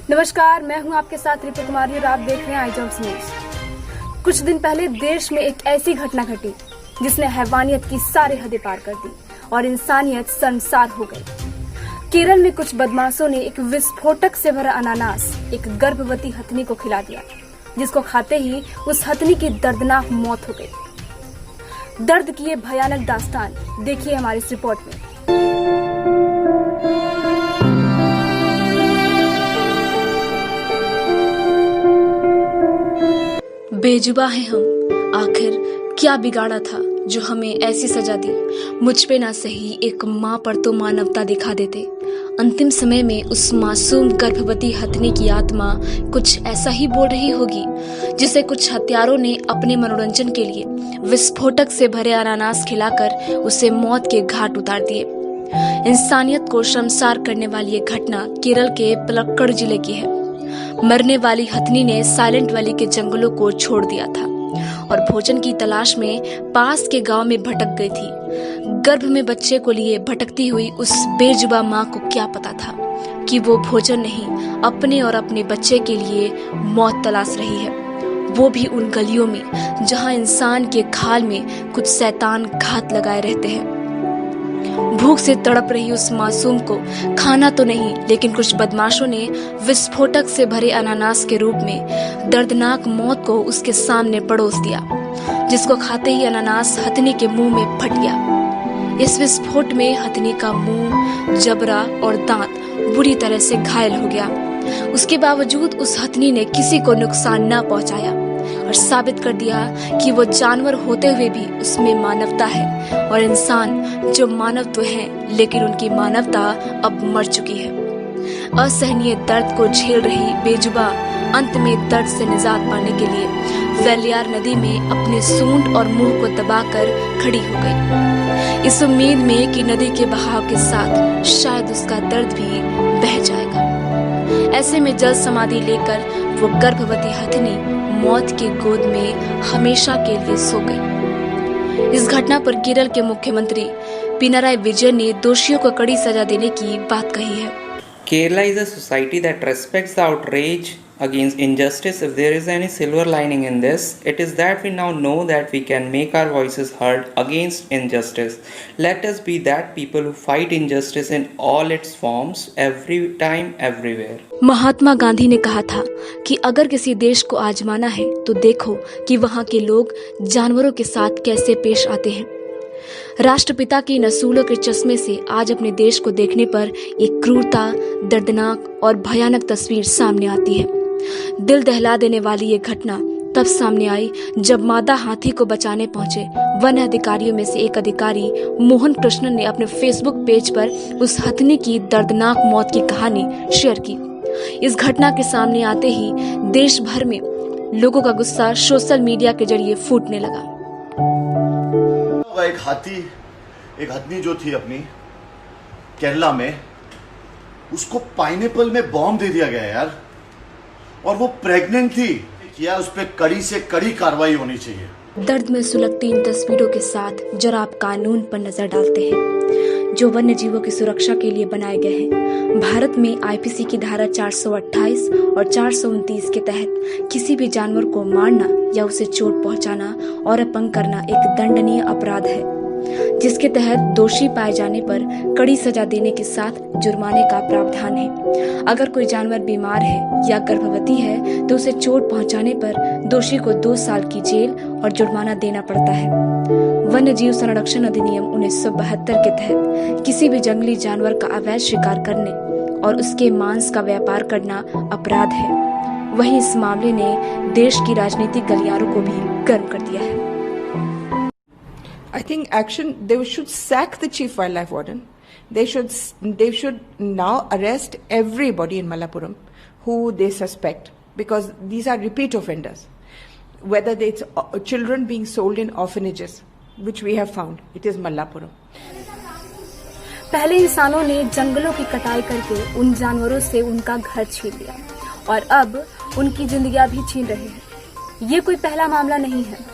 नमस्कार, मैं हूं आपके साथ रिपु कुमारी और आप देख रहे हैं आई जॉब्स न्यूज। कुछ दिन पहले देश में एक ऐसी घटना घटी जिसने हैवानियत की सारी हदें पार कर दी और इंसानियत शर्मसार हो गई। केरल में कुछ बदमाशों ने एक विस्फोटक से भरा अनानास एक गर्भवती हथनी को खिला दिया, जिसको खाते ही उस हथनी की दर्दनाक मौत हो गई। दर्द की ये भयानक दास्तान देखिए हमारी इस रिपोर्ट में। बेजुबा है हम, आखिर क्या बिगाड़ा था जो हमें ऐसी सजा दी। मुझ पे ना सही एक माँ पर तो मानवता दिखा देते। अंतिम समय में उस मासूम गर्भवती हथनी की आत्मा कुछ ऐसा ही बोल रही होगी जिसे कुछ हत्यारों ने अपने मनोरंजन के लिए विस्फोटक से भरे अनानास खिलाकर उसे मौत के घाट उतार दिए। इंसानियत को शर्मसार करने वाली ये घटना केरल के पलक्कड़ जिले की है। मरने वाली हथनी ने साइलेंट वैली के जंगलों को छोड़ दिया था और भोजन की तलाश में पास के गांव में भटक गई थी। गर्भ में बच्चे को लिए भटकती हुई उस बेजुबा माँ को क्या पता था कि वो भोजन नहीं, अपने और अपने बच्चे के लिए मौत तलाश रही है, वो भी उन गलियों में जहाँ इंसान के खाल में कुछ शैतान घात लगाए रहते हैं। भूख से तड़प रही उस मासूम को खाना तो नहीं, लेकिन कुछ बदमाशों ने विस्फोटक से भरे अनानास के रूप में दर्दनाक मौत को उसके सामने परोस दिया, जिसको खाते ही अनानास हथनी के मुंह में फट गया। इस विस्फोट में हथनी का मुंह, जबड़ा और दांत बुरी तरह से घायल हो गया। उसके बावजूद उस हथनी ने किसी को नुकसान न पहुंचाया और साबित कर दिया कि वो जानवर होते हुए भी उसमें मानवता है और इंसान जो मानव है, लेकिन उनकी मानवता अब मर चुकी है। असहनीय दर्द को झेल रही बेजुबा अंत में दर्द से निजात पाने के लिए वेलियार नदी में अपने सूंड और मुंह को दबाकर खड़ी हो गई, इस उम्मीद में कि नदी के बहाव के साथ शायद उसका दर्द भी बह जाएगा। ऐसे में जल समाधि लेकर वो गर्भवती हथनी मौत की गोद में हमेशा के लिए सो गई। इस घटना पर केरल के मुख्यमंत्री पिनाराई विजयन ने दोषियों को कड़ी सजा देने की बात कही है। Kerala is a society that respects the outrage against injustice. If there is any silver lining in this, it is that we now know that we can make our voices heard against injustice. Let us be that people who fight injustice in all its forms, every time, everywhere. Mahatma Gandhi ने कहा था कि अगर किसी देश को आजमाना है तो देखो कि वहाँ के लोग जानवरों के साथ कैसे पेश आते हैं। राष्ट्रपिता की नसूलों के चश्मे से आज अपने देश को देखने पर एक क्रूरता, दर्दनाक और भयानक तस्वीर सामने आती है। दिल दहला देने वाली ये घटना तब सामने आई जब मादा हाथी को बचाने पहुंचे वन अधिकारियों में से एक अधिकारी मोहन कृष्णन ने अपने फेसबुक पेज पर उस हथनी की दर्दनाक मौत की कहानी शेयर की। इस घटना के सामने आते ही देश भर में लोगों का गुस्सा सोशल मीडिया के जरिए फूटने लगा। एक हथनी जो थी अपनी केरला में, उसको पाइनएप्पल में बॉम्ब दे दिया गया यार, और वो प्रेग्नेंट थी। क्या उस पर कड़ी से कड़ी कार्रवाई होनी चाहिए। दर्द में सुलगती इन तस्वीरों के साथ जरा आप कानून पर नजर डालते हैं जो वन्य जीवों की सुरक्षा के लिए बनाए गए हैं। भारत में आईपीसी की धारा 428 और 429 के तहत किसी भी जानवर को मारना या उसे चोट पहुंचाना और अपंग करना एक दंडनीय अपराध है, जिसके तहत दोषी पाए जाने पर कड़ी सजा देने के साथ जुर्माने का प्रावधान है। अगर कोई जानवर बीमार है या गर्भवती है तो उसे चोट पहुंचाने पर दोषी को 2 साल की जेल और जुर्माना देना पड़ता है। वन्य जीव संरक्षण अधिनियम 1972 के तहत किसी भी जंगली जानवर का अवैध शिकार करने और उसके मांस का व्यापार करना अपराध है। वहीं इस मामले ने देश की राजनीतिक गलियारों को भी गर्म कर दिया है। I think they should sack the chief wildlife warden. They should now arrest everybody in Malappuram who they suspect, because these are repeat offenders. Whether it's children being sold in orphanages, which we have found, it is Malappuram. पहले इंसानों ने जंगलों की कटाई करके उन जानवरों से उनका घर छीन लिया और अब उनकी जिंदगियां भी छीन रहे हैं। ये कोई पहला मामला नहीं है।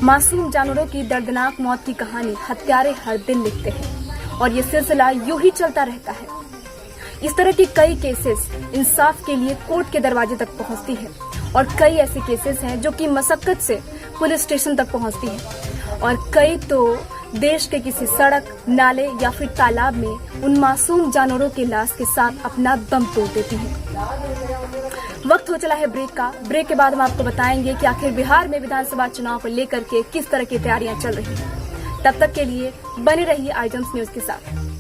मासूम जानवरों की दर्दनाक मौत की कहानी हत्यारे हर दिन लिखते हैं और ये सिलसिला यूं ही चलता रहता है। इस तरह की कई केसेस इंसाफ के लिए कोर्ट के दरवाजे तक पहुंचती है और कई ऐसे केसेस हैं जो कि मशक्कत से पुलिस स्टेशन तक पहुंचती है और कई तो देश के किसी सड़क, नाले या फिर तालाब में उन मासूम जानवरों की लाश के साथ अपना दम तोड़ देती है। वक्त हो चला है ब्रेक का। ब्रेक के बाद हम आपको बताएंगे कि आखिर बिहार में विधानसभा चुनाव को लेकर के किस तरह की तैयारियां चल रही हैं। तब तक के लिए बने रहिए आईजम्स न्यूज के साथ।